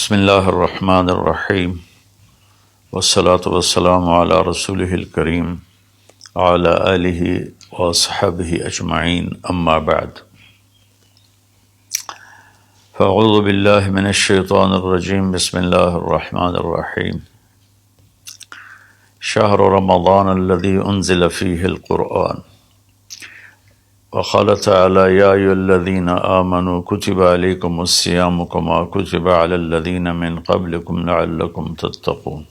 بسم اللہ الرحمن الرحیم والصلاة والسلام علی رسولہ الکریم وعلی آلہ وصحبہ اجمعین اما بعد فاعوذ باللہ من الشیطان الرجیم بسم اللہ الرحمن الرحیم شہر رمضان الذی انزل فیہ القرآن وقال تعالی یا ایھا الذین آمنوا کتب علیکم الصیام کما کتب علی الذین من قبلکم لعلکم تتقون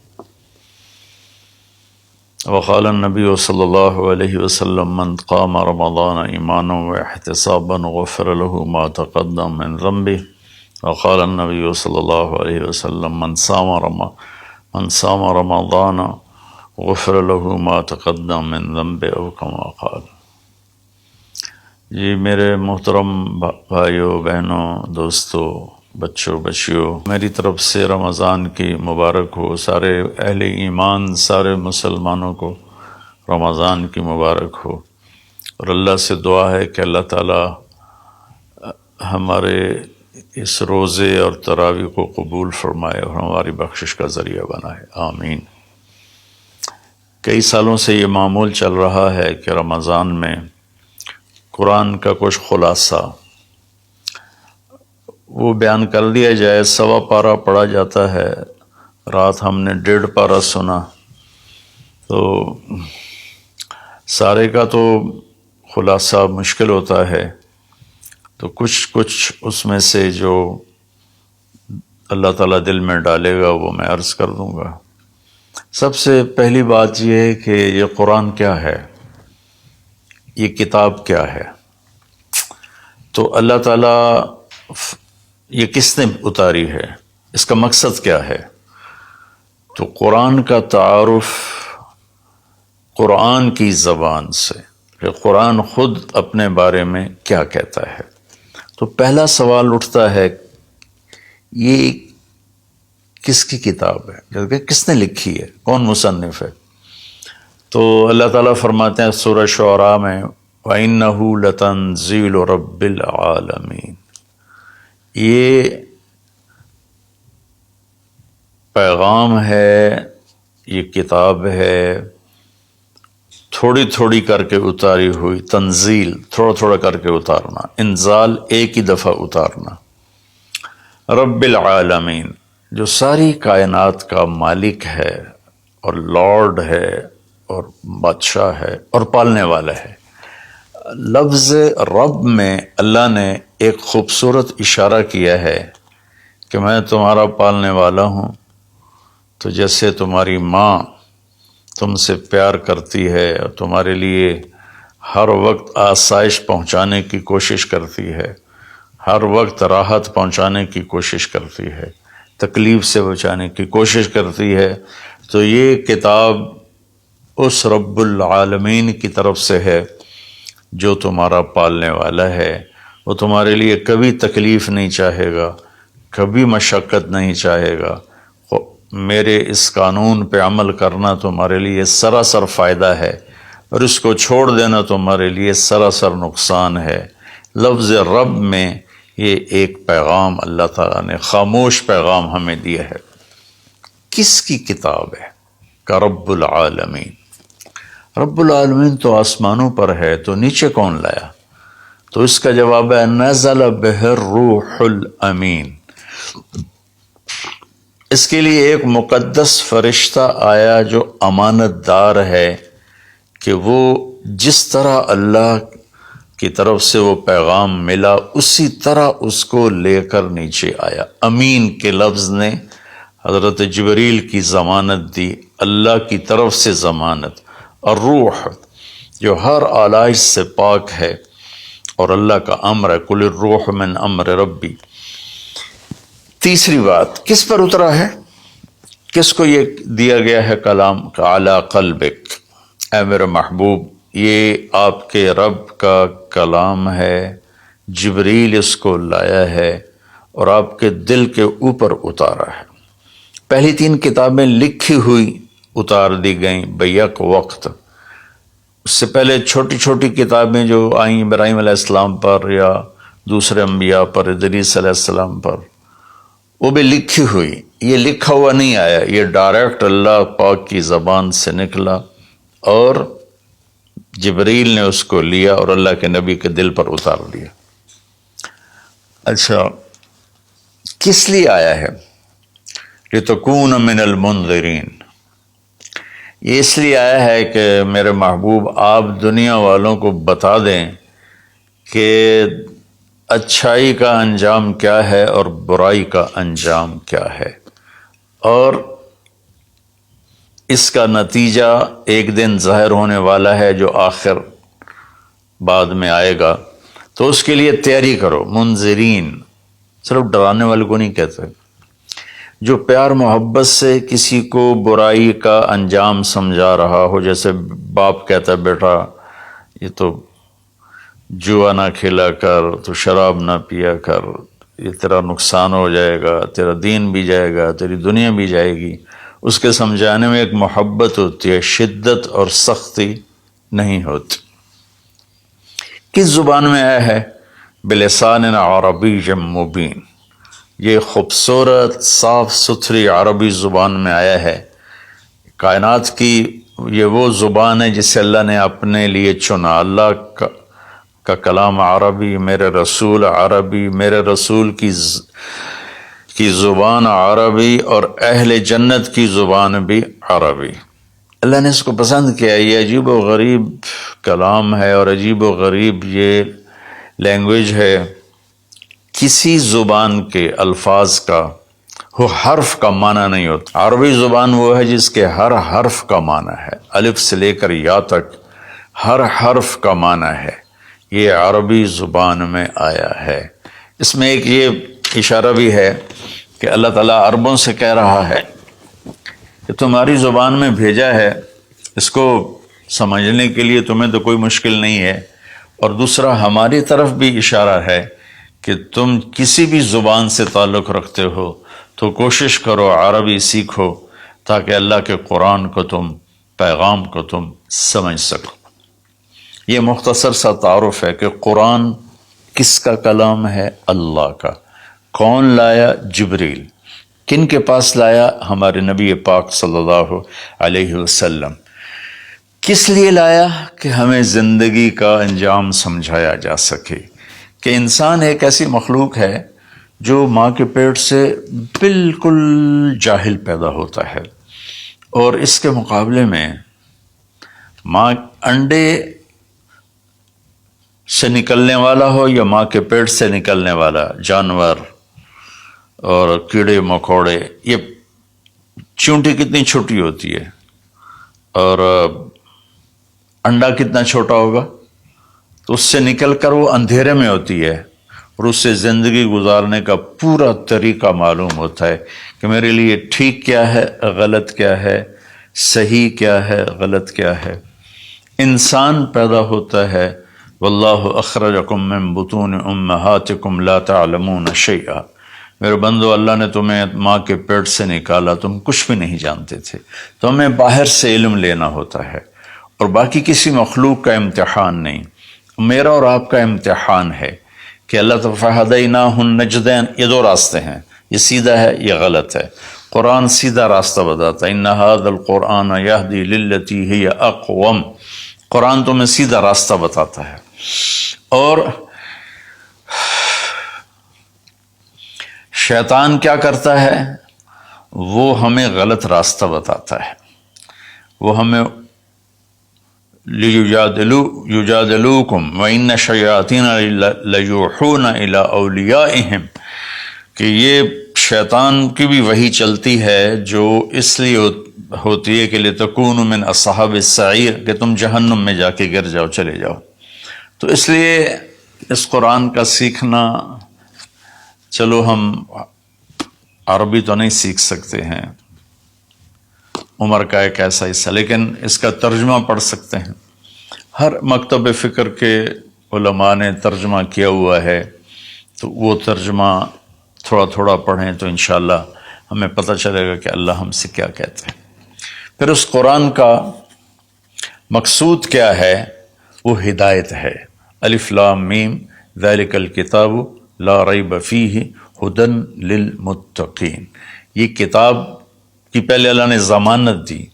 وقال النبی صلی اللہ علیہ وسلم من قام رمضان ایمانا واحتسابا غفر له ما تقدم من ذنبه وقال النبی صلی اللہ علیہ وسلم من صام رمضان غفر له ما تقدم من ذنبه او کما قال۔ جی میرے محترم بھائیوں بہنوں دوستوں بچوں بچیوں، میری طرف سے رمضان کی مبارک ہو۔ سارے اہل ایمان سارے مسلمانوں کو رمضان کی مبارک ہو، اور اللہ سے دعا ہے کہ اللہ تعالی ہمارے اس روزے اور تراویح کو قبول فرمائے اور ہماری بخشش کا ذریعہ بنائے، آمین۔ کئی سالوں سے یہ معمول چل رہا ہے کہ رمضان میں قرآن کا کچھ خلاصہ وہ بیان کر دیا جائے۔ سوا پارہ پڑھا جاتا ہے، رات ہم نے 1.5 پارہ سنا، تو سارے کا تو خلاصہ مشکل ہوتا ہے، تو کچھ اس میں سے جو اللہ تعالیٰ دل میں ڈالے گا وہ میں عرض کر دوں گا۔ سب سے پہلی بات یہ ہے کہ یہ قرآن کیا ہے، یہ کتاب کیا ہے؟ تو اللہ تعالیٰ یہ کس نے اتاری ہے، اس کا مقصد کیا ہے؟ تو قرآن کا تعارف قرآن کی زبان سے، کہ قرآن خود اپنے بارے میں کیا کہتا ہے۔ تو پہلا سوال اٹھتا ہے یہ کس کی کتاب ہے، کس نے لکھی ہے، کون مصنف ہے؟ تو اللہ تعالیٰ فرماتے ہیں سورہ شعراء میں وَإِنَّهُ لَتَنزِيلُ رَبِّ الْعَالَمِينَ، یہ پیغام ہے، یہ کتاب ہے، تھوڑی تھوڑی کر کے اتاری ہوئی، تنزیل تھوڑا تھوڑا کر کے اتارنا، انزال ایک ہی دفعہ اتارنا۔ رب العالمین، جو ساری کائنات کا مالک ہے اور لارڈ ہے اور بادشاہ ہے اور پالنے والا ہے۔ لفظ رب میں اللہ نے ایک خوبصورت اشارہ کیا ہے کہ میں تمہارا پالنے والا ہوں، تو جیسے تمہاری ماں تم سے پیار کرتی ہے اور تمہارے لیے ہر وقت آسائش پہنچانے کی کوشش کرتی ہے، ہر وقت راحت پہنچانے کی کوشش کرتی ہے، تکلیف سے بچانے کی کوشش کرتی ہے، تو یہ کتاب اس رب العالمین کی طرف سے ہے جو تمہارا پالنے والا ہے۔ وہ تمہارے لیے کبھی تکلیف نہیں چاہے گا، کبھی مشقت نہیں چاہے گا۔ میرے اس قانون پہ عمل کرنا تمہارے لیے سراسر فائدہ ہے، اور اس کو چھوڑ دینا تمہارے لیے سراسر نقصان ہے۔ لفظ رب میں یہ ایک پیغام اللہ تعالیٰ نے خاموش پیغام ہمیں دیا ہے۔ کس کی کتاب ہے؟ کہ رب العالمین۔ رب العالمین تو آسمانوں پر ہے، تو نیچے کون لایا؟ تو اس کا جواب ہے نزل بہ الروح الامین۔ اس کے لیے ایک مقدس فرشتہ آیا جو امانت دار ہے، کہ وہ جس طرح اللہ کی طرف سے وہ پیغام ملا اسی طرح اس کو لے کر نیچے آیا۔ امین کے لفظ نے حضرت جبریل کی ضمانت دی، اللہ کی طرف سے ضمانت۔ اور روح جو ہر آلائش سے پاک ہے، اور اللہ کا امر ہے قل الروح من امر ربی۔ تیسری بات، کس پر اترا ہے، کس کو یہ دیا گیا ہے کلام؟ علی قلبک، اے میرے محبوب یہ آپ کے رب کا کلام ہے، جبریل اس کو لایا ہے اور آپ کے دل کے اوپر اتارا ہے۔ پہلی 3 کتابیں لکھی ہوئی اتار دی گئیں بیک وقت۔ اس سے پہلے چھوٹی چھوٹی کتابیں جو آئیں ابراہیم علیہ السلام پر یا دوسرے انبیاء پر، ادریس علیہ السلام پر، وہ بھی لکھی ہوئی، یہ لکھا ہوا نہیں آیا، یہ ڈائریکٹ اللہ پاک کی زبان سے نکلا اور جبریل نے اس کو لیا اور اللہ کے نبی کے دل پر اتار دیا۔ اچھا، کس لیے آیا ہے؟ لِتَكُونَ مِنَ الْمُنذِرِينَ، یہ اس لیے آیا ہے کہ میرے محبوب آپ دنیا والوں کو بتا دیں کہ اچھائی کا انجام کیا ہے اور برائی کا انجام کیا ہے، اور اس کا نتیجہ ایک دن ظاہر ہونے والا ہے جو آخر بعد میں آئے گا، تو اس کے لیے تیاری کرو۔ منذرین صرف ڈرانے والے کو نہیں کہتے، جو پیار محبت سے کسی کو برائی کا انجام سمجھا رہا ہو، جیسے باپ کہتا ہے بیٹا یہ تو جوا نہ کھیلا کر، تو شراب نہ پیا کر، یہ تیرا نقصان ہو جائے گا، تیرا دین بھی جائے گا، تیری دنیا بھی جائے گی، اس کے سمجھانے میں ایک محبت ہوتی ہے، شدت اور سختی نہیں ہوتی۔ کس زبان میں آیا ہے؟ بلسان عربی مبین، یہ خوبصورت صاف ستھری عربی زبان میں آیا ہے۔ کائنات کی یہ وہ زبان ہے جسے اللہ نے اپنے لیے چنا۔ اللہ کا کلام عربی، میرے رسول عربی، میرے رسول کی زبان عربی، اور اہل جنت کی زبان بھی عربی۔ اللہ نے اس کو پسند کیا۔ یہ عجیب و غریب کلام ہے اور عجیب و غریب یہ لینگویج ہے۔ کسی زبان کے الفاظ کا وہ حرف کا معنی نہیں ہوتا۔ عربی زبان وہ ہے جس کے ہر حرف کا معنی ہے، الف سے لے کر یا تک ہر حرف کا معنی ہے۔ یہ عربی زبان میں آیا ہے۔ اس میں ایک یہ اشارہ بھی ہے کہ اللہ تعالیٰ عربوں سے کہہ رہا ہے کہ تمہاری زبان میں بھیجا ہے، اس کو سمجھنے کے لیے تمہیں تو کوئی مشکل نہیں ہے، اور دوسرا ہماری طرف بھی اشارہ ہے کہ تم کسی بھی زبان سے تعلق رکھتے ہو تو کوشش کرو عربی سیکھو تاکہ اللہ کے قرآن کو تم، پیغام کو تم سمجھ سکو۔ یہ مختصر سا تعارف ہے کہ قرآن کس کا کلام ہے؟ اللہ کا۔ کون لایا؟ جبریل۔ کن کے پاس لایا؟ ہمارے نبی پاک صلی اللہ علیہ وسلم۔ کس لیے لایا؟ کہ ہمیں زندگی کا انجام سمجھایا جا سکے کہ انسان ایک ایسی مخلوق ہے جو ماں کے پیٹ سے بالکل جاہل پیدا ہوتا ہے، اور اس کے مقابلے میں ماں انڈے سے نکلنے والا ہو یا ماں کے پیٹ سے نکلنے والا جانور اور کیڑے مکوڑے، یہ چونٹی کتنی چھوٹی ہوتی ہے اور انڈا کتنا چھوٹا ہوگا، تو اس سے نکل کر وہ اندھیرے میں ہوتی ہے، اور اس سے زندگی گزارنے کا پورا طریقہ معلوم ہوتا ہے کہ میرے لیے ٹھیک کیا ہے، غلط کیا ہے، صحیح کیا ہے، غلط کیا ہے۔ انسان پیدا ہوتا ہے، واللہ اخرجکم من بطون امہاتکم لا تعلمون شیئا، میرے بندو اللہ نے تمہیں ماں کے پیٹ سے نکالا، تم کچھ بھی نہیں جانتے تھے، تو ہمیں باہر سے علم لینا ہوتا ہے، اور باقی کسی مخلوق کا امتحان نہیں، میرا اور آپ کا امتحان ہے کہ اللہ فَهَدَيْنَاهُ النَّجْدَيْنِ، یہ دو راستے ہیں، یہ سیدھا ہے، یہ غلط ہے۔ قرآن سیدھا راستہ بتاتا ہے، إِنَّ هَذَا الْقُرْآنَ يَهْدِي لِلَّتِي هِيَ أَقْوَمُ، قرآن تمہیں سیدھا راستہ بتاتا ہے۔ اور شیطان کیا کرتا ہے؟ وہ ہمیں غلط راستہ بتاتا ہے، وہ ہمیں یجادلوکم وَإِنَّ الشَّیَاطِینَ لَیُوحُونَ إِلیٰ أَوْلِیَائِہِمْ، کہ یہ شیطان کی بھی وحی چلتی ہے جو اس لیے ہوتی ہے کہ لِتَکُونُوا مِنْ أَصْحَابِ السَّعِیرِ، کہ تم جہنم میں جا کے گر جاؤ، چلے جاؤ۔ تو اس لیے اس قرآن کا سیکھنا، چلو ہم عربی تو نہیں سیکھ سکتے ہیں، عمر کا ایک ایسا حصہ، لیکن اس کا ترجمہ پڑھ سکتے ہیں۔ ہر مکتب فکر کے علماء نے ترجمہ کیا ہوا ہے، تو وہ ترجمہ تھوڑا تھوڑا پڑھیں تو انشاءاللہ ہمیں پتہ چلے گا کہ اللہ ہم سے کیا کہتے ہیں۔ پھر اس قرآن کا مقصود کیا ہے؟ وہ ہدایت ہے۔ الف لام میم ذالک الکتاب لا ریب فیہ ہدن للمتقین، یہ کتاب کی پہلے اللہ نے ضمانت دی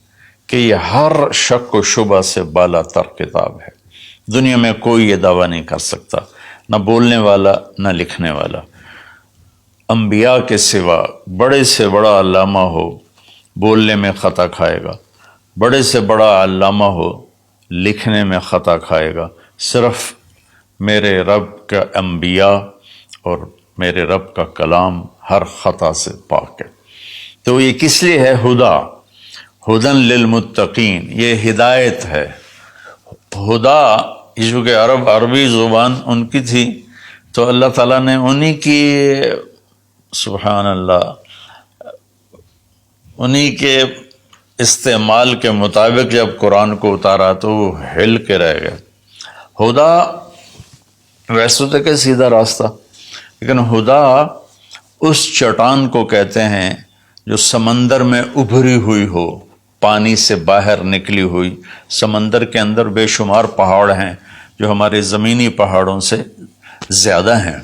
کہ یہ ہر شک و شبہ سے بالا تر کتاب ہے، دنیا میں کوئی یہ دعویٰ نہیں کر سکتا، نہ بولنے والا نہ لکھنے والا۔ انبیاء کے سوا بڑے سے بڑا علامہ ہو بولنے میں خطا کھائے گا، بڑے سے بڑا علامہ ہو لکھنے میں خطا کھائے گا، صرف میرے رب کا انبیاء اور میرے رب کا کلام ہر خطا سے پاک ہے۔ تو یہ کس لیے ہے؟ ہدن للمتقین، یہ ہدایت ہے۔ ہدا چونکہ عربی زبان ان کی تھی تو اللہ تعالیٰ نے انہی کی، سبحان اللہ، انہی کے استعمال کے مطابق جب قرآن کو اتارا تو وہ ہل کے رہ گئے۔ ہدا ویسے تو کہ سیدھا راستہ، لیکن ہدا اس چٹان کو کہتے ہیں جو سمندر میں ابھری ہوئی ہو، پانی سے باہر نکلی ہوئی۔ سمندر کے اندر بے شمار پہاڑ ہیں جو ہمارے زمینی پہاڑوں سے زیادہ ہیں،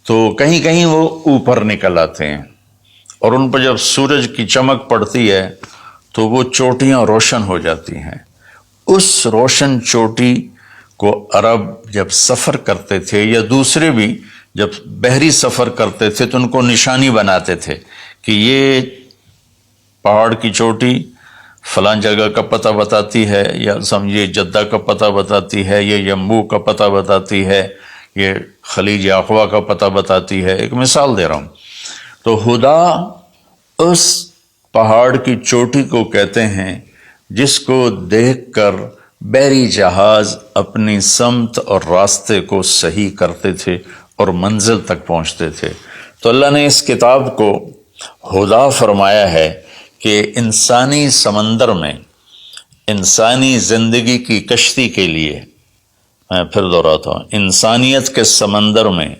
تو کہیں کہیں وہ اوپر نکل آتے ہیں، اور ان پر جب سورج کی چمک پڑتی ہے تو وہ چوٹیاں روشن ہو جاتی ہیں۔ اس روشن چوٹی کو عرب جب سفر کرتے تھے یا دوسرے بھی جب بحری سفر کرتے تھے تو ان کو نشانی بناتے تھے کہ یہ پہاڑ کی چوٹی فلاں جگہ کا پتہ بتاتی ہے، یا سمجھیے جدہ کا پتہ بتاتی ہے، یہ یمبو کا پتہ بتاتی ہے، یہ خلیج اقوا کا پتہ بتاتی ہے۔ ایک مثال دے رہا ہوں۔ تو ہدا اس پہاڑ کی چوٹی کو کہتے ہیں جس کو دیکھ کر بحری جہاز اپنی سمت اور راستے کو صحیح کرتے تھے اور منزل تک پہنچتے تھے۔ تو اللہ نے اس کتاب کو ہدا فرمایا ہے کہ انسانی سمندر میں، انسانی زندگی کی کشتی کے لیے، میں پھر دہراتا ہوں، انسانیت کے سمندر میں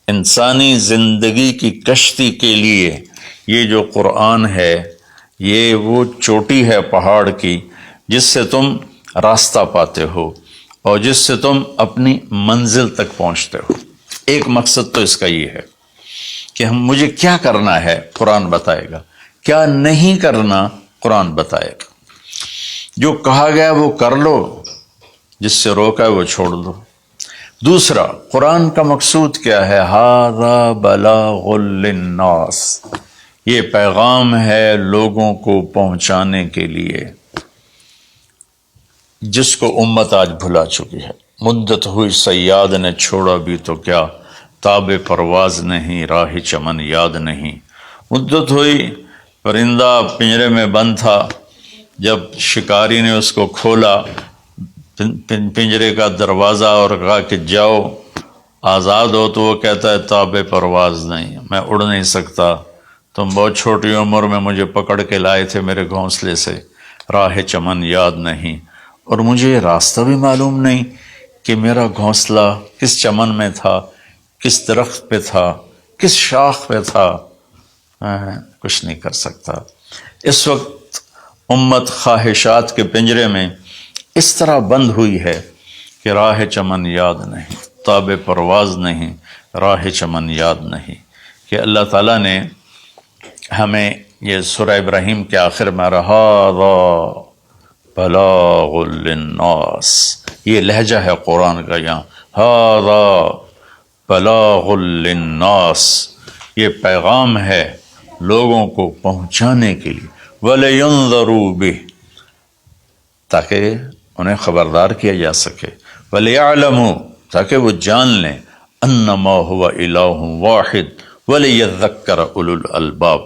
انسانی زندگی کی کشتی کے لیے یہ جو قرآن ہے، یہ وہ چوٹی ہے پہاڑ کی جس سے تم راستہ پاتے ہو اور جس سے تم اپنی منزل تک پہنچتے ہو۔ ایک مقصد تو اس کا یہ ہے کہ مجھے کیا کرنا ہے قرآن بتائے گا، کیا نہیں کرنا قرآن بتائے گا۔ جو کہا گیا وہ کر لو، جس سے روکا ہے وہ چھوڑ دو۔ دوسرا، قرآن کا مقصود کیا ہے؟ ھذا بلاغ للناس، یہ پیغام ہے لوگوں کو پہنچانے کے لیے، جس کو امت آج بھلا چکی ہے۔ مدت ہوئی صیاد نے چھوڑا بھی تو کیا، تاب پرواز نہیں راہ چمن یاد نہیں۔ مدت ہوئی، پرندہ پنجرے میں بند تھا، جب شکاری نے اس کو کھولا پنجرے کا دروازہ اور کہا کہ جاؤ آزاد ہو، تو وہ کہتا ہے تاب پرواز نہیں، میں اڑ نہیں سکتا، تم بہت چھوٹی عمر میں مجھے پکڑ کے لائے تھے میرے گھونسلے سے، راہ چمن یاد نہیں، اور مجھے راستہ بھی معلوم نہیں کہ میرا گھونسلہ کس چمن میں تھا، کس درخت پہ تھا، کس شاخ پہ تھا، میں کچھ نہیں کر سکتا۔ اس وقت امت خواہشات کے پنجرے میں اس طرح بند ہوئی ہے کہ راہ چمن یاد نہیں، تاب پرواز نہیں، راہ چمن یاد نہیں، کہ اللہ تعالیٰ نے ہمیں یہ سورہ ابراہیم کے آخر میں ھذا بلاغ للناس، یہ لہجہ ہے قرآن کا، یہاں ھذا بلاغ للناس، یہ پیغام ہے لوگوں کو پہنچانے کے لیے، وَلِيُنذَرُوا بِهِ، تاکہ انہیں خبردار کیا جا سکے، وَلِيَعْلَمُوا، تاکہ وہ جان لیں، أَنَّمَا هُوَ إِلَٰهٌ وَاحِدٌ وَلِيَذَّكَّرَ أُولُو الْأَلْبَابِ،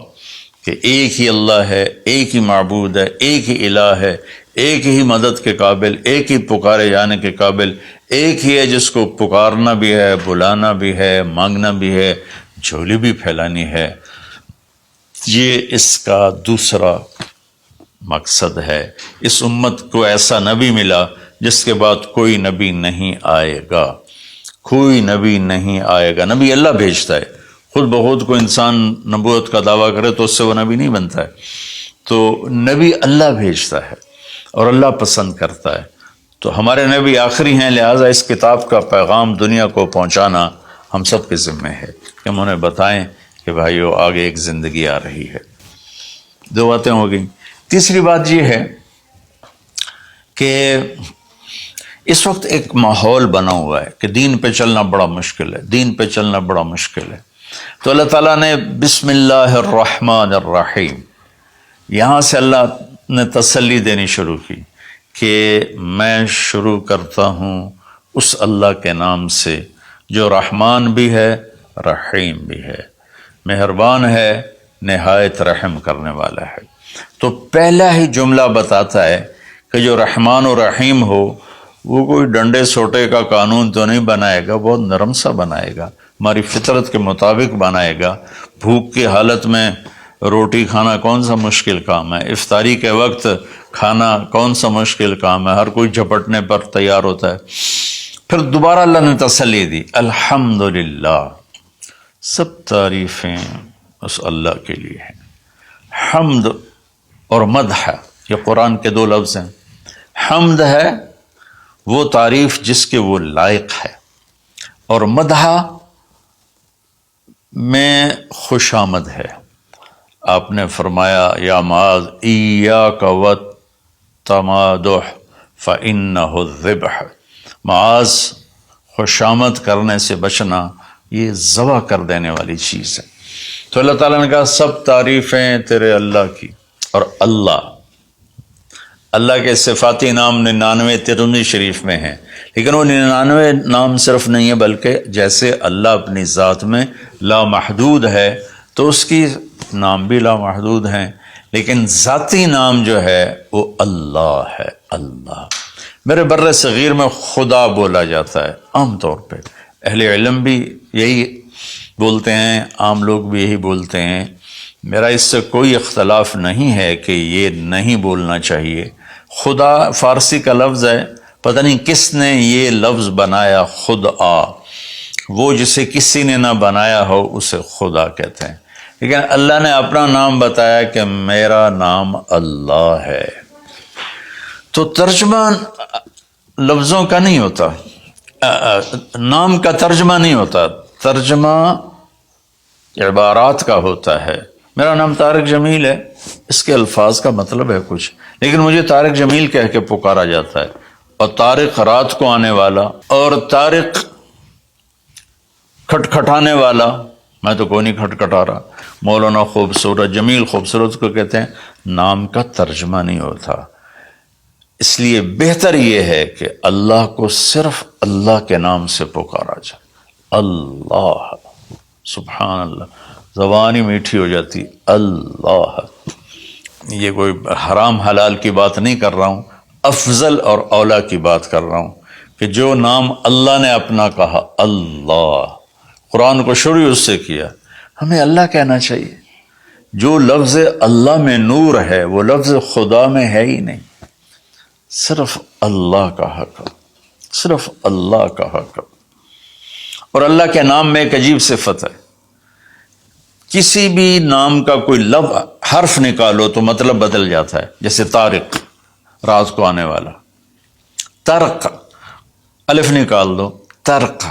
کہ ایک ہی اللہ ہے، ایک ہی معبود ہے، ایک ہی الہ ہے، ایک ہی مدد کے قابل، ایک ہی پکارے جانے کے قابل، ایک ہی ہے جس کو پکارنا بھی ہے، بلانا بھی ہے، مانگنا بھی ہے، جھولی بھی پھیلانی ہے۔ یہ اس کا دوسرا مقصد ہے۔ اس امت کو ایسا نبی ملا جس کے بعد کوئی نبی نہیں آئے گا، کوئی نبی نہیں آئے گا۔ نبی اللہ بھیجتا ہے، خود بخود کو انسان نبوت کا دعویٰ کرے تو اس سے وہ نبی نہیں بنتا ہے، تو نبی اللہ بھیجتا ہے اور اللہ پسند کرتا ہے۔ تو ہمارے نبی آخری ہیں، لہٰذا اس کتاب کا پیغام دنیا کو پہنچانا ہم سب کے ذمہ ہے کہ ہم انہیں بتائیں کہ بھائیو آگے ایک زندگی آ رہی ہے۔ دو باتیں ہو گئیں۔ تیسری بات یہ ہے کہ اس وقت ایک ماحول بنا ہوا ہے کہ دین پہ چلنا بڑا مشکل ہے، دین پہ چلنا بڑا مشکل ہے۔ تو اللہ تعالیٰ نے بسم اللہ الرحمن الرحیم، یہاں سے اللہ نے تسلی دینی شروع کی کہ میں شروع کرتا ہوں اس اللہ کے نام سے جو رحمان بھی ہے رحیم بھی ہے، مہربان ہے، نہایت رحم کرنے والا ہے۔ تو پہلا ہی جملہ بتاتا ہے کہ جو رحمان و رحیم ہو وہ کوئی ڈنڈے سوٹے کا قانون تو نہیں بنائے گا، بہت نرم سا بنائے گا، ہماری فطرت کے مطابق بنائے گا۔ بھوک کی حالت میں روٹی کھانا کون سا مشکل کام ہے، افطاری کے وقت کھانا کون سا مشکل کام ہے، ہر کوئی جھپٹنے پر تیار ہوتا ہے۔ پھر دوبارہ اللہ نے تسلی دی، الحمدللہ، سب تعریفیں اس اللہ کے لیے ہیں۔ حمد اور مدح، یہ قرآن کے دو لفظ ہیں۔ حمد ہے وہ تعریف جس کے وہ لائق ہے، اور مدح میں خوش آمد ہے۔ آپ نے فرمایا یا معاذ ایاک والتمادح فإنہ الذبح، معاذ خوش آمد کرنے سے بچنا یہ ذبح کر دینے والی چیز ہے۔ تو اللہ تعالیٰ نے کہا سب تعریفیں تیرے اللہ کی، اور اللہ کے صفاتی نام 99 ترمذی شریف میں ہیں، لیکن وہ 99 نام صرف نہیں ہے، بلکہ جیسے اللہ اپنی ذات میں لامحدود ہے تو اس کی نام بھی لامحدود ہیں، لیکن ذاتی نام جو ہے وہ اللہ ہے۔ اللہ میرے بر صغیر میں خدا بولا جاتا ہے عام طور پہ، اہل علم بھی یہی بولتے ہیں، عام لوگ بھی یہی بولتے ہیں۔ میرا اس سے کوئی اختلاف نہیں ہے کہ یہ نہیں بولنا چاہیے۔ خدا فارسی کا لفظ ہے، پتہ نہیں کس نے یہ لفظ بنایا، خدا، وہ جسے کسی نے نہ بنایا ہو اسے خدا کہتے ہیں، لیکن اللہ نے اپنا نام بتایا کہ میرا نام اللہ ہے۔ تو ترجمہ لفظوں کا نہیں ہوتا، نام کا ترجمہ نہیں ہوتا، ترجمہ عبارات کا ہوتا ہے۔ میرا نام طارق جمیل ہے، اس کے الفاظ کا مطلب ہے کچھ، لیکن مجھے طارق جمیل کہہ کے پکارا جاتا ہے، اور طارق رات کو آنے والا، اور طارق کھٹکھٹانے والا، میں تو کوئی نہیں کھٹکھٹا رہا۔ مولانا خوبصورت، جمیل خوبصورت کو کہتے ہیں، نام کا ترجمہ نہیں ہوتا۔ اس لیے بہتر یہ ہے کہ اللہ کو صرف اللہ کے نام سے پکارا جائے، اللہ، سبحان اللہ، زبان ہی میٹھی ہو جاتی، اللہ۔ یہ کوئی حرام حلال کی بات نہیں کر رہا ہوں، افضل اور اولا کی بات کر رہا ہوں کہ جو نام اللہ نے اپنا کہا، اللہ، قرآن کو شروع اس سے کیا، ہمیں اللہ کہنا چاہیے۔ جو لفظ اللہ میں نور ہے وہ لفظ خدا میں ہے ہی نہیں، صرف اللہ کا حق، صرف اللہ کا حق۔ اور اللہ کے نام میں ایک عجیب صفت ہے، کسی بھی نام کا کوئی لفظ حرف نکالو تو مطلب بدل جاتا ہے۔ جیسے طارق، رات کو آنے والا، طرق، الف نکال دو، طرق،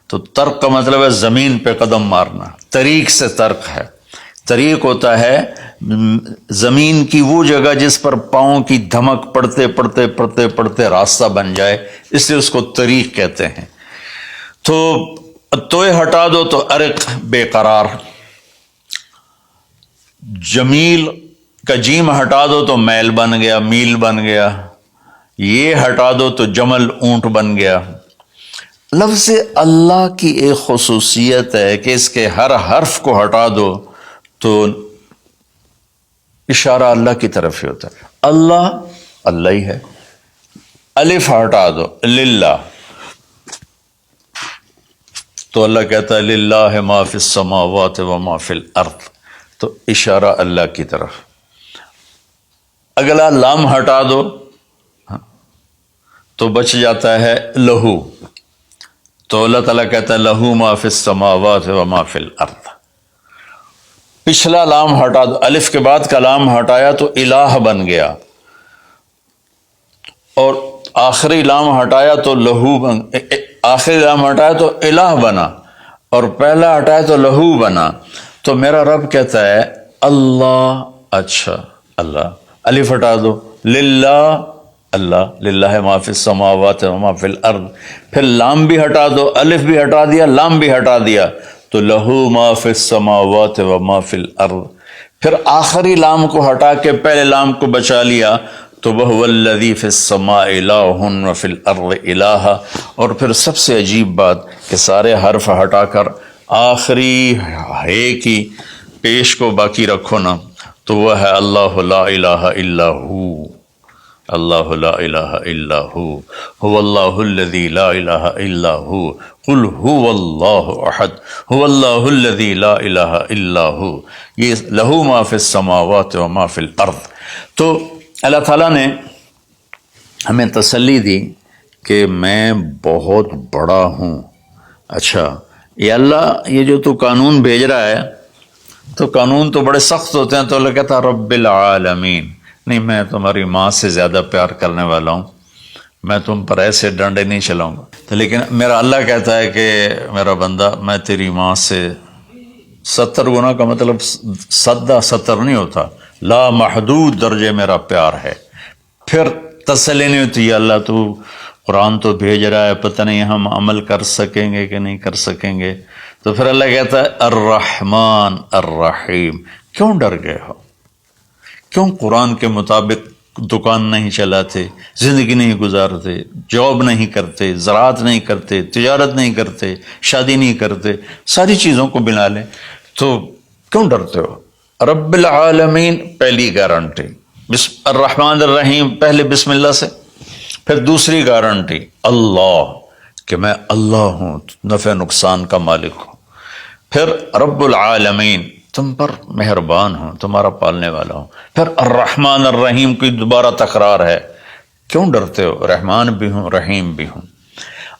تو طرق کا مطلب ہے زمین پہ قدم مارنا، طریق سے طرق ہے۔ طریق ہوتا ہے زمین کی وہ جگہ جس پر پاؤں کی دھمک پڑتے پڑتے پڑتے پڑتے راستہ بن جائے، اس لیے اس کو طریق کہتے ہیں۔ تو توئے ہٹا دو تو ارق، بے قرار۔ جمیل کا جیم ہٹا دو تو میل بن گیا، میل بن گیا۔ یہ ہٹا دو تو جمل، اونٹ بن گیا۔ لفظ اللہ کی ایک خصوصیت ہے کہ اس کے ہر حرف کو ہٹا دو تو اشارہ اللہ کی طرف ہی ہوتا ہے، اللہ اللہ ہی ہے۔ الف ہٹا دو، للہ، تو اللہ کہتا ہے للہ ما فی السماوات و ما فی الارض، تو اشارہ اللہ کی طرف۔ اگلا لام ہٹا دو تو بچ جاتا ہے لہو، تو اللہ تعالیٰ کہتا ہے لہو ما فی السماوات و ما فی الارض۔ پچھلا لام ہٹا دو، الف کے بعد کا لام ہٹایا تو الہ بن گیا، اور آخری لام ہٹایا تو لہو بن، آخری لام ہٹایا تو الہ بنا۔ اور پہلا ہٹائے تو لہو بنا. تو میرا رب کہتا ہے اللہ، اچھا اللہ، الف ہٹا دو، للہ، اللہ، للہ ما فی السماوات و ما فی الارض، پھر لام بھی ہٹا دو، الف بھی ہٹا دیا، لام بھی ہٹا دیا، تو لہو ما فی السماوات و ما فی الارض. پھر آخری لام کو ہٹا کے پہلے لام کو بچا لیا تو وَهُوَ الَّذِي فِي السَّمَاءِ إِلَٰهٌ وَفِي الْأَرْضِ إِلَٰهٌ. اور پھر سب سے عجیب بات کہ سارے حرف ہٹا کر آخری ہے کی پیش کو باقی رکھو نا، تو وہ ہے اللہ لا الہ الا ہو، اللہ لا الہ الا ہو، هو اللہ الذی لا الہ الا ہو، قل هو اللہ احد، هو اللہ الذی لا الہ الا ہو. یہ لہو ما فی السماوات و ما فی الارض. تو اللہ تعالیٰ نے ہمیں تسلی دی کہ میں بہت بڑا ہوں. اچھا یہ اللہ، یہ جو تو قانون بھیج رہا ہے، تو قانون تو بڑے سخت ہوتے ہیں. تو اللہ کہتا ہے رب العالمین، نہیں میں تمہاری ماں سے زیادہ پیار کرنے والا ہوں، میں تم پر ایسے ڈنڈے نہیں چلاؤں گا. تو لیکن میرا اللہ کہتا ہے کہ میرا بندہ، میں تیری ماں سے 70 گنا کا مطلب 70 نہیں ہوتا، لا محدود درجے میرا پیار ہے. پھر تسلی نہیں ہوتی، یا اللہ تو قرآن تو بھیج رہا ہے، پتہ نہیں ہم عمل کر سکیں گے کہ نہیں کر سکیں گے. تو پھر اللہ کہتا ہے الرحمن الرحیم. کیوں ڈر گئے ہو؟ کیوں قرآن کے مطابق دکان نہیں چلاتے، زندگی نہیں گزارتے، جاب نہیں کرتے، زراعت نہیں کرتے، تجارت نہیں کرتے، شادی نہیں کرتے، ساری چیزوں کو بنا لیں، تو کیوں ڈرتے ہو؟ رب العالمین پہلی گارنٹی، الرحمن الرحیم پہلے بسم اللہ سے. پھر دوسری گارنٹی اللہ، کہ میں اللہ ہوں، نفع نقصان کا مالک ہوں. پھر رب العالمین، تم پر مہربان ہوں، تمہارا پالنے والا ہوں. پھر الرحمن الرحیم کی دوبارہ تکرار ہے. کیوں ڈرتے ہو؟ رحمان بھی ہوں، رحیم بھی ہوں.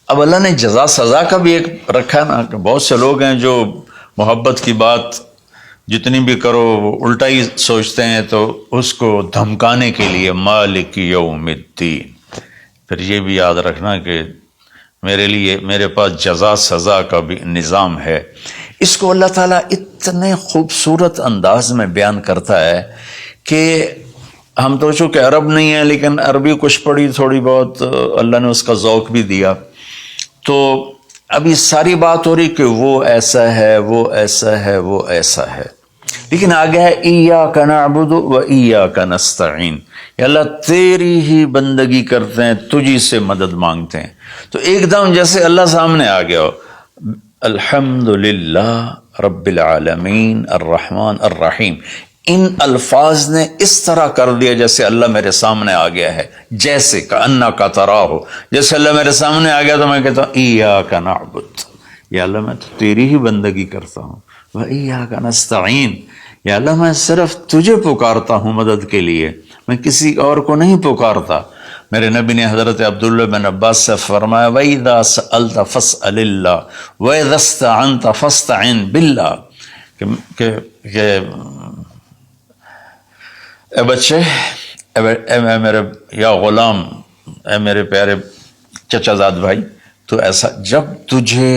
اب اللہ نے جزا سزا کا بھی ایک رکھا نا، کہ بہت سے لوگ ہیں جو محبت کی بات جتنی بھی کرو وہ الٹا ہی سوچتے ہیں، تو اس کو دھمکانے کے لیے مالک یوم الدین. پھر یہ بھی یاد رکھنا کہ میرے لیے، میرے پاس جزا سزا کا بھی نظام ہے. اس کو اللہ تعالیٰ اتنے خوبصورت انداز میں بیان کرتا ہے کہ ہم تو چونکہ عرب نہیں ہیں، لیکن عربی کچھ پڑھی تھوڑی بہت، اللہ نے اس کا ذوق بھی دیا. تو ابھی ساری بات ہو رہی کہ وہ ایسا ہے، وہ ایسا ہے، وہ ایسا ہے، لیکن آگے ہے ایاک نعبد و ایاک نستعین. یا اللہ تیری ہی بندگی کرتے ہیں، تجھی سے مدد مانگتے ہیں. تو ایک دم جیسے اللہ سامنے آ گیا ہو، الحمدللہ رب العالمین الرحمن الرحیم. ان الفاظ نے اس طرح کر دیا جیسے اللہ میرے سامنے آ گیا ہے، جیسے کأنک تراہ، جیسے اللہ میرے سامنے آ گیا تو میں کہتا ہوں ایاک نعبد، یا اللہ میں تو تیری ہی بندگی کرتا ہوں، و ایاک نستعین، یا اللہ میں صرف تجھے پکارتا ہوں مدد کے لیے، میں کسی اور کو نہیں پکارتا. میرے نبی نے حضرت عبداللہ بن عباس سے فرمایا وَإِذَا سَأَلْتَ فَاسْأَلِ اللَّهِ وَإِذَا اسْتَعَنْتَ فَاسْتَعِنْ بِاللَّهِ، کہ اے بچے، اے میرے یا غلام، اے میرے پیارے چچا زاد بھائی، تو ایسا جب تجھے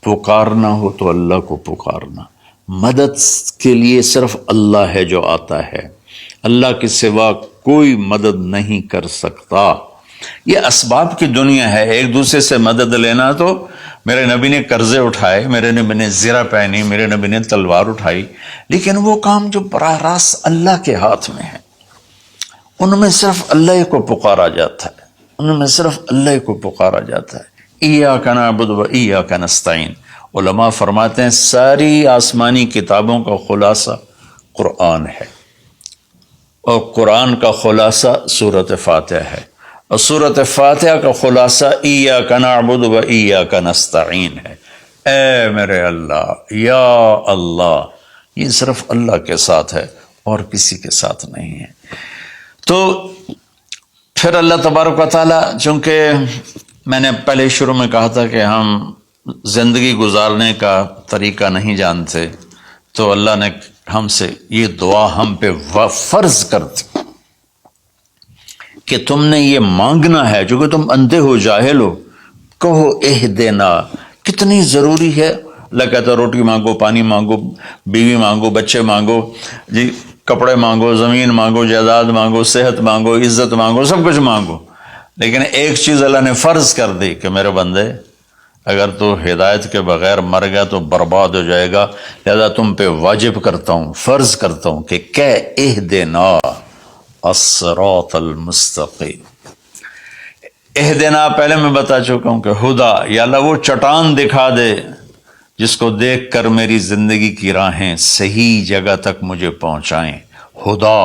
پکارنا ہو تو اللہ کو پکارنا. مدد کے لیے صرف اللہ ہے جو آتا ہے، اللہ کے سوا کوئی مدد نہیں کر سکتا. یہ اسباب کی دنیا ہے، ایک دوسرے سے مدد لینا. تو میرے نبی نے قرضے اٹھائے، میرے نبی نے زرہ پہنی، میرے نبی نے تلوار اٹھائی، لیکن وہ کام جو براہ راست اللہ کے ہاتھ میں ہے، ان میں صرف اللہ کو پکارا جاتا ہے، ان میں صرف اللہ کو پکارا جاتا ہے. ایاک نعبد و ایاک نستعین. علماء فرماتے ہیں ساری آسمانی کتابوں کا خلاصہ قرآن ہے، اور قرآن کا خلاصہ سورۃ فاتحہ ہے، اور سورۃ فاتحہ کا خلاصہ ایاک نعبد و ایاک نستعین ہے. اے میرے اللہ، یا اللہ، یہ صرف اللہ کے ساتھ ہے اور کسی کے ساتھ نہیں ہے. تو پھر اللہ تبارک و تعالیٰ، چونکہ میں نے پہلے شروع میں کہا تھا کہ ہم زندگی گزارنے کا طریقہ نہیں جانتے، تو اللہ نے ہم سے یہ دعا ہم پہ فرض کر دی کہ تم نے یہ مانگنا ہے، چونکہ تم اندھے ہو، جاہل ہو، کہو اہدنا، کتنی ضروری ہے. اللہ کہتا ہے روٹی مانگو، پانی مانگو، بیوی مانگو، بچے مانگو، جی کپڑے مانگو، زمین مانگو، جائیداد مانگو، صحت مانگو، عزت مانگو، سب کچھ مانگو. لیکن ایک چیز اللہ نے فرض کر دی کہ میرے بندے اگر تو ہدایت کے بغیر مر گیا تو برباد ہو جائے گا، لہذا تم پہ واجب کرتا ہوں، فرض کرتا ہوں کہ اہدنا الصراط المستقیم. اہدنا پہلے میں بتا چکا ہوں کہ خدا یا اللہ وہ چٹان دکھا دے جس کو دیکھ کر میری زندگی کی راہیں صحیح جگہ تک مجھے پہنچائیں. خدا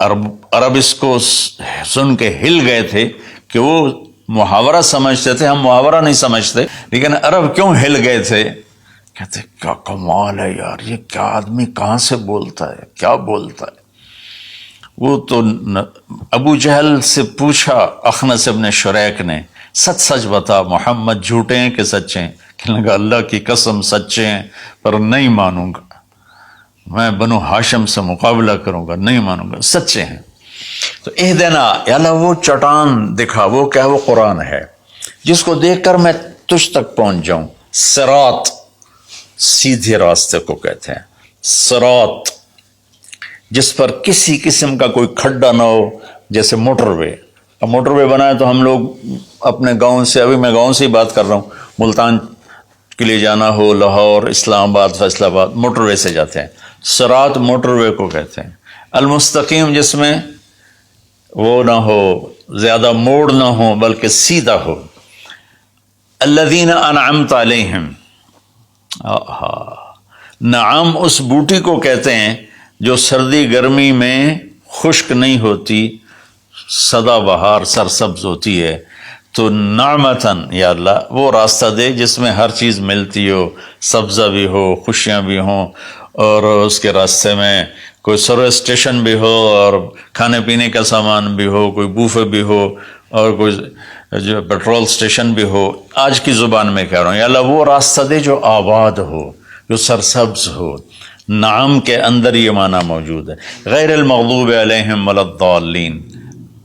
عرب اس کو سن کے ہل گئے تھے کہ وہ محاورہ سمجھتے تھے، ہم محاورہ نہیں سمجھتے، لیکن عرب کیوں ہل گئے تھے؟ کہتے کیا کمال ہے یار، یہ کیا آدمی کہاں سے بولتا ہے، کیا بولتا ہے. وہ تو ابو جہل سے پوچھا اخنس ابن شریک نے، سچ سچ بتا محمد جھوٹے ہیں کہ سچے ہیں؟ کہنے لگا اللہ کی قسم سچے ہیں، پر نہیں مانوں گا، میں بنو ہاشم سے مقابلہ کروں گا، نہیں مانوں گا، سچے ہیں. تو اہدنا یا اللہ وہ چٹان دکھا، وہ کیا، وہ قرآن ہے جس کو دیکھ کر میں تجھ تک پہنچ جاؤں. صراط سیدھے راستے کو کہتے ہیں، صراط جس پر کسی قسم کا کوئی کھڈا نہ ہو، جیسے موٹر وے. اب موٹر وے بنائے تو ہم لوگ اپنے گاؤں سے، ابھی میں گاؤں سے ہی بات کر رہا ہوں، ملتان کے لیے جانا ہو، لاہور، اسلام آباد، فیصل آباد، موٹر وے سے جاتے ہیں. صراط موٹر وے کو کہتے ہیں. المستقیم جس میں وہ نہ ہو، زیادہ موڑ نہ ہو بلکہ سیدھا ہو. الذین انعمت علیہم، نعام اس بوٹی کو کہتے ہیں جو سردی گرمی میں خشک نہیں ہوتی، سدا بہار سرسبز ہوتی ہے. تو نعمتاً یا اللہ وہ راستہ دے جس میں ہر چیز ملتی ہو، سبزہ بھی ہو، خوشیاں بھی ہوں، اور اس کے راستے میں کوئی سروس اسٹیشن بھی ہو، اور کھانے پینے کا سامان بھی ہو، کوئی بوفے بھی ہو، اور کوئی جو پیٹرول اسٹیشن بھی ہو. آج کی زبان میں کہہ رہا ہوں، یا اللہ وہ راستہ دے جو آباد ہو، جو سرسبز ہو. نعم کے اندر یہ معنی موجود ہے. غیر المغضوب علیہم ولا الضالین.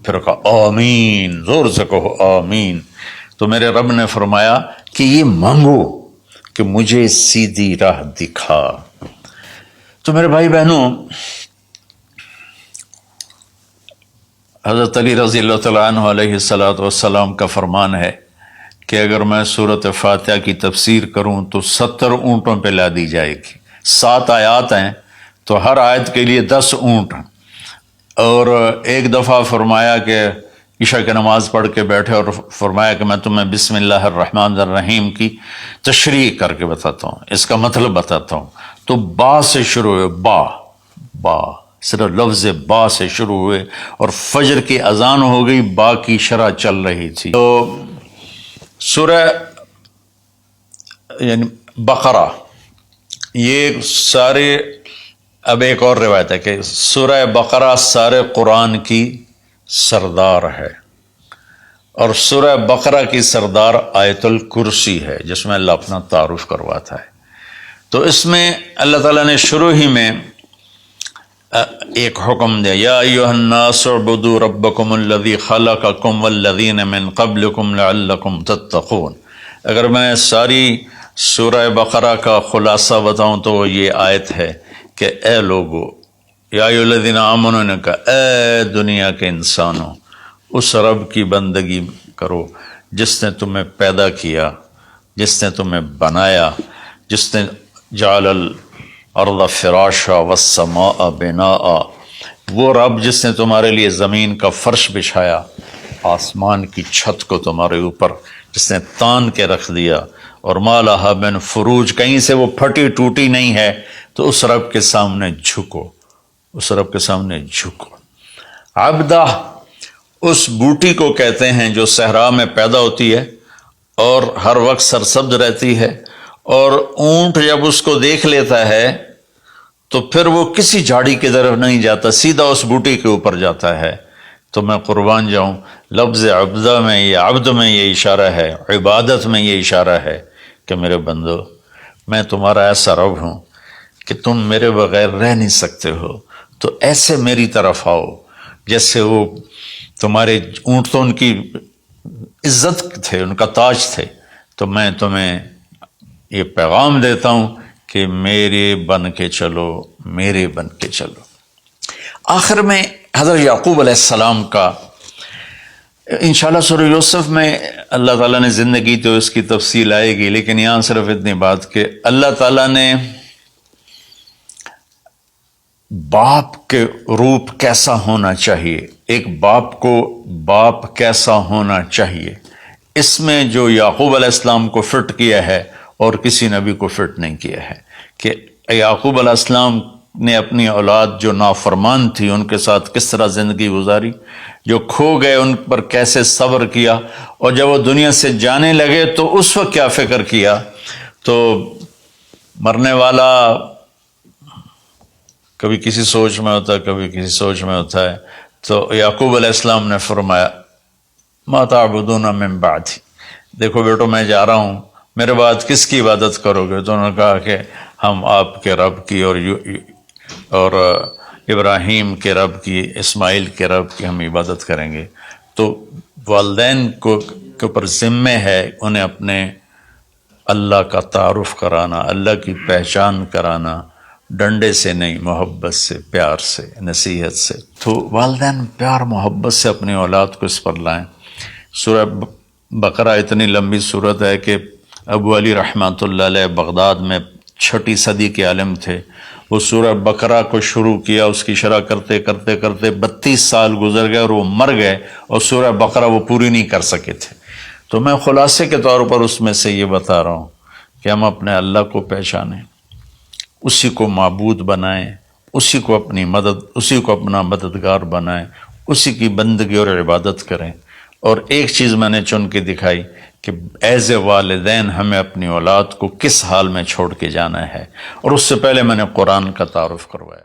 پھر کہا آمین، زور سے کہو آمین. تو میرے رب نے فرمایا کہ یہ مانگو کہ مجھے سیدھی راہ دکھا. تو میرے بھائی بہنوں، حضرت علی رضی اللہ تعالیٰ عنہ علیہ السلام کا فرمان ہے کہ اگر میں سورۃ فاتحہ کی تفسیر کروں تو 70 اونٹوں پہ لا دی جائے گی. 7 آیات ہیں تو ہر آیت کے لیے 10 اونٹ. اور ایک دفعہ فرمایا کہ عشاء کی نماز پڑھ کے بیٹھے اور فرمایا کہ میں تمہیں بسم اللہ الرحمن الرحیم کی تشریح کر کے بتاتا ہوں، اس کا مطلب بتاتا ہوں. تو با سے شروع ہوئے، با صرف لفظ با سے شروع ہوئے، اور فجر کی اذان ہو گئی، با کی شرح چل رہی تھی. تو سورہ یعنی بقرہ، یہ سارے، اب ایک اور روایت ہے کہ سورہ بقرہ سارے قرآن کی سردار ہے، اور سورہ بقرہ کی سردار آیت الکرسی ہے جس میں اللہ اپنا تعارف کرواتا ہے. تو اس میں اللہ تعالیٰ نے شروع ہی میں ایک حکم دیا، یا ایھا الناس اعبدوا ربکم الذی خلقکم والذین من قبلکم لعلکم تتقون. اگر میں ساری سورہ بقرہ کا خلاصہ بتاؤں تو یہ آیت ہے کہ اے لوگو، یا ایھا الذین آمنوا نے کہا اے دنیا کے انسانوں، اس رب کی بندگی کرو جس نے تمہیں پیدا کیا، جس نے تمہیں بنایا، جس نے جعل الارض فراشا والسماء بناء. وہ رب جس نے تمہارے لیے زمین کا فرش بچھایا، آسمان کی چھت کو تمہارے اوپر جس نے تان کے رکھ دیا، اور ما لہا من فروج، کہیں سے وہ پھٹی ٹوٹی نہیں ہے. تو اس رب کے سامنے جھکو، اس رب کے سامنے جھکو. عبدہ اس بوٹی کو کہتے ہیں جو صحرا میں پیدا ہوتی ہے اور ہر وقت سرسبز رہتی ہے، اور اونٹ جب اس کو دیکھ لیتا ہے تو پھر وہ کسی جھاڑی کی طرف نہیں جاتا، سیدھا اس بوٹی کے اوپر جاتا ہے. تو میں قربان جاؤں، لفظ عبدہ میں، یہ عبد میں یہ اشارہ ہے، عبادت میں یہ اشارہ ہے کہ میرے بندو، میں تمہارا ایسا رب ہوں کہ تم میرے بغیر رہ نہیں سکتے ہو. تو ایسے میری طرف آؤ جیسے وہ تمہارے اونٹ تو ان کی عزت تھے، ان کا تاج تھے. تو میں تمہیں یہ پیغام دیتا ہوں کہ میرے بن کے چلو، میرے بن کے چلو۔ آخر میں حضرت یعقوب علیہ السلام کا انشاءاللہ سورہ یوسف میں اللہ تعالیٰ نے زندگی تو اس کی تفصیل آئے گی، لیکن یہاں صرف اتنی بات کہ اللہ تعالیٰ نے باپ کے روپ کیسا ہونا چاہیے، ایک باپ کو باپ کیسا ہونا چاہیے، اس میں جو یعقوب علیہ السلام کو فٹ کیا ہے اور کسی نبی کو فٹ نہیں کیا ہے، کہ یعقوب علیہ السلام نے اپنی اولاد جو نافرمان تھی ان کے ساتھ کس طرح زندگی گزاری، جو کھو گئے ان پر کیسے صبر کیا، اور جب وہ دنیا سے جانے لگے تو اس وقت کیا فکر کیا۔ تو مرنے والا کبھی کسی سوچ میں ہوتا ہے، کبھی کسی سوچ میں ہوتا ہے، تو یعقوب علیہ السلام نے فرمایا ما تعبدون من بعدی، دیکھو بیٹو میں جا رہا ہوں، میرے بعد کس کی عبادت کرو گے؟ تو انہوں نے کہا کہ ہم آپ کے رب کی اور ابراہیم کے رب کی، اسماعیل کے رب کی ہم عبادت کریں گے۔ تو والدین کے اوپر ذمہ ہے انہیں اپنے اللہ کا تعارف کرانا، اللہ کی پہچان کرانا، ڈنڈے سے نہیں، محبت سے، پیار سے، نصیحت سے۔ تو والدین پیار محبت سے اپنی اولاد کو اس پر لائیں۔ سورہ بقرہ اتنی لمبی صورت ہے کہ ابو علی رحمۃ اللہ علیہ بغداد میں 6 صدی کے عالم تھے، وہ سورہ بقرہ کو شروع کیا، اس کی شرح کرتے کرتے کرتے 32 سال گزر گئے اور وہ مر گئے اور سورہ بقرہ وہ پوری نہیں کر سکے تھے۔ تو میں خلاصے کے طور پر اس میں سے یہ بتا رہا ہوں کہ ہم اپنے اللہ کو پہچانیں، اسی کو معبود بنائیں، اسی کو اپنی مدد، اسی کو اپنا مددگار بنائیں، اسی کی بندگی اور عبادت کریں۔ اور ایک چیز میں نے چن کے دکھائی کہ ایز اے والدین ہمیں اپنی اولاد کو کس حال میں چھوڑ کے جانا ہے، اور اس سے پہلے میں نے قرآن کا تعارف کروایا۔